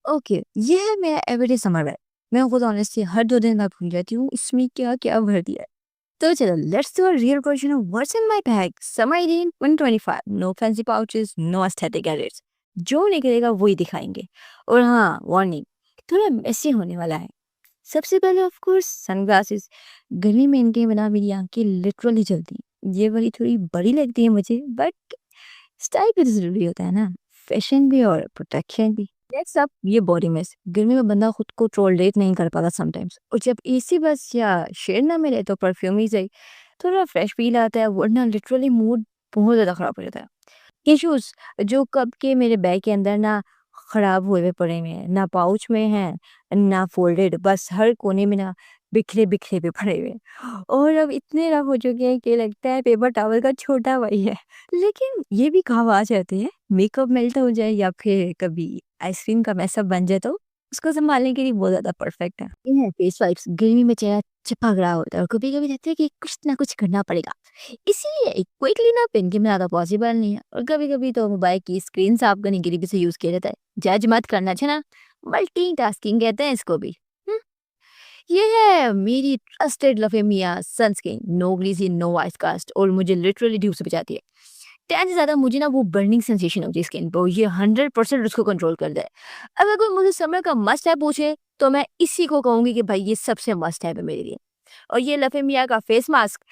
Okay, ये है मेरा एवरीडे समर बैग। मैं खुद ऑनेस्टली हर 2 दिन बाद भूल जाती हूँ इसमें क्या-क्या भर दिया है। तो चलो let's do a real version of what's in my bag summer edition 2025। No fancy pouches, no aesthetic gadgets. जो निकलेगा वही दिखाएँगे। और हाँ, वार्निंग, थोड़ा मेसी होने वाला है। सबसे पहले ऑफ कोर्स सनग्लासेस। गर्मी में इनके बिना मेरी आँखें लिटरली जलती हैं। ये वाली थोड़ी बड़ी लगती है मुझे, बट स्टाइल भी तो ज़रूरी होता है ना, फैशन भी और प्रोटेक्शन भी। नेक्स्ट अप, ये बॉडी मिस्ट। गर्मी में बंदा खुद को टॉलरेट नहीं कर पाता समटाइम्स, और जब एसी बस या शेड ना मिले तो परफ्यूम ही सही, थोड़ा फ्रेश फील आता है, वरना लिटरली मूड बहुत ज़्यादा ख़राब हो जाता है। टिश्यूज़, जो कब के मेरे बैग के अंदर ना ख़राब हुए हुए पड़े हुए हैं, ना पाउच में हैं, ना फ़ोल्डेड, बस हर कोने में ना बिखरे-बिखरे पे पड़े हुए हैं। और अब इतने रफ़ हो चुके हैं कि लगता है पेपर टॉवल का छोटा भाई है। लेकिन ये भी काम आ जाते हैं, मेकअप मेल्ट हो जाए या फिर कभी आइसक्रीम का मेसअप बन जाए तो उसको सँभालने के लिए बहुत ज़्यादा परफेक्ट है। इन्हें फेस वाइप्स, गर्मी में चेहरा चिपक रहा होता है और कभी-कभी लगता है कि कुछ ना कुछ करना पड़ेगा। इसीलिए क्विक क्लीनअप इनके में ज़्यादा पॉसिबल नहीं है, और कभी-कभी तो मोबाइल की स्क्रीन साफ करने के लिए भी इसे यूज़ किया जाता है। जज मत करना, छे ना, मल्टीटास्किंग कहते हैं इसको भी। हुँ, ये है मेरी ट्रस्टेड लफेमिया sunscreen, no greasy, no oil cast, और मुझे लिटरली धूप से बचाती है। 10 से ज़्यादा मुझे ना वो बर्निंग सेंसेशन होती है स्किन पे, और ये 100% उसको कंट्रोल करता है। अगर कोई मुझे समर का मस्ट है पूछे, तो मैं इसी को कहूँगी कि भाई ये सबसे मस्ट है मेरे लिए। और ये लफेमिया का फेस मास्क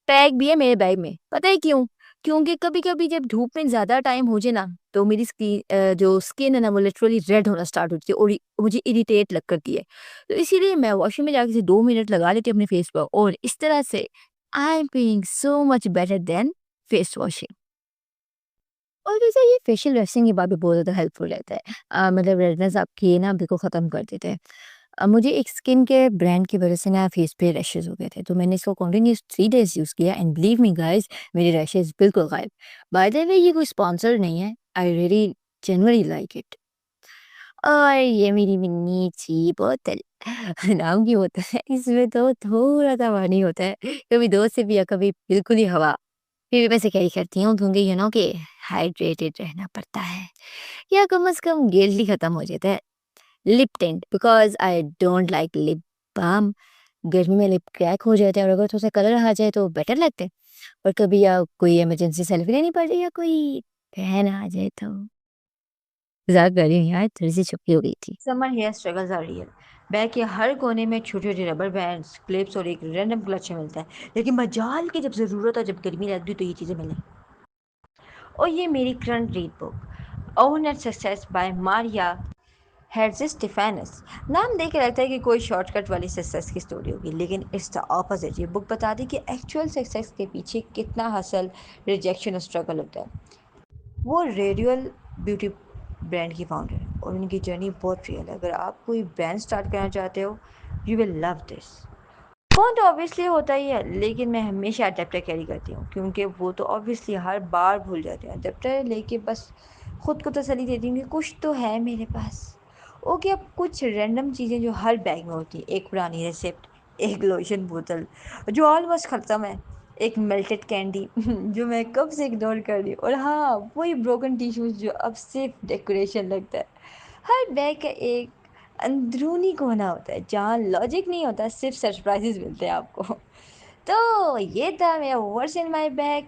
पैक भी है मेरे बैग में। पता है क्यों? क्योंकि कभी-कभी जब धूप में ज़्यादा टाइम हो जाए ना, तो मेरी जो स्किन है ना वो लिटरली रेड होना स्टार्ट होती है और मुझे इरिटेट लग करती है। तो इसीलिए मैं वॉशरूम में जाके 2 मिनट लगा लेती हूँ अपने फेस पर, और इस तरह से I am feeling so much better than face washing. और वैसे ये फेशियल वैक्सिंग के बाद भी बहुत ज़्यादा हेल्पफुल रहता है। मतलब रेडनेस आपकी ना बिल्कुल ख़त्म कर देते हैं। मुझे एक स्किन के ब्रांड की वजह से ना फेस पे रैशेज़ हो गए थे, तो मैंने इसको कंटिन्यूअस 3 डेज़ यूज़ किया, एंड बिलीव मी गाइस, मेरे रैशेज़ बिल्कुल गायब। बाय द वे, ये कोई स्पॉन्सर नहीं है, I really genuinely like it. और ये मेरी मिनी सी बोतल नाम की बोतल है, इसमें तो थोड़ा-सा पानी होता है, कभी 2 सिप या कभी बिल्कुल ही हवा। फिर भी मैं इसे कैरी करती हूँ क्योंकि कि हाइड्रेटेड रहना पड़ता है, या कम से कम गिल्ट ही खत्म हो जाता है। Lip tint, because I don't like lip balm. गर्मी में लिप क्रैक हो जाता है, और अगर थोड़ा-सा कलर आ जाए तो बेटर लगता है। और कभी या कोई इमरजेंसी सेल्फी लेनी पड़ जाए या कोई बहन आ जाए तो। मज़ाक कर रही हूँ यार, थोड़ी-सी चुप्पी हो गई थी। Summer hair struggles are real. Bag के हर कोने में छोटे-छोटे रबर बैंड्स, क्लिप्स और एक रैंडम क्लच मिलता है। लेकिन मजाल की जब ज़रूरत हो, जब गर्मी लगती है तो ये चीज़ें मिलें। और ये मेरी current read book, own at success by Maria Herzis Stephanus. नाम देख के लगता है कि कोई शॉर्टकट वाली सक्सेस की स्टोरी होगी, लेकिन इट्स द ऑपोजिट। ये बुक बताती है कि एक्चुअल सक्सेस के पीछे कितना हसल, रिजेक्शन और स्ट्रगल होता है। वो रेडियल ब्यूटी ब्रांड की फाउंडर है, और उनकी जर्नी बहुत रियल है। अगर आप कोई ब्रांड स्टार्ट करना चाहते हो, you will love this. Phone तो ऑब्वियसली होता ही है, लेकिन मैं हमेशा अडेप्टर कैरी करती हूँ, क्योंकि वो तो ऑब्वियसली हर बार भूल जाते हैं। अडेप्टर लेके बस खुद को तसल्ली देती हूँ कि कुछ तो है मेरे पास। ओके, अब कुछ रैंडम चीज़ें जो हर बैग में होती हैं। एक पुरानी रेसिप्ट, एक लोशन बोतल जो ऑलमोस्ट ख़त्म है, एक मेल्टेड कैंडी जो मैं कब से इग्नोर कर रही हूँ, और हाँ, वही ब्रोकन टिश्यूज़ जो अब सिर्फ डेकोरेशन लगता है। हर बैग का एक अंदरूनी कोना होता है जहाँ लॉजिक नहीं होता, सिर्फ सरप्राइजेस मिलते हैं आपको। तो ये था मेरा व्हाट्स इन माय बैग।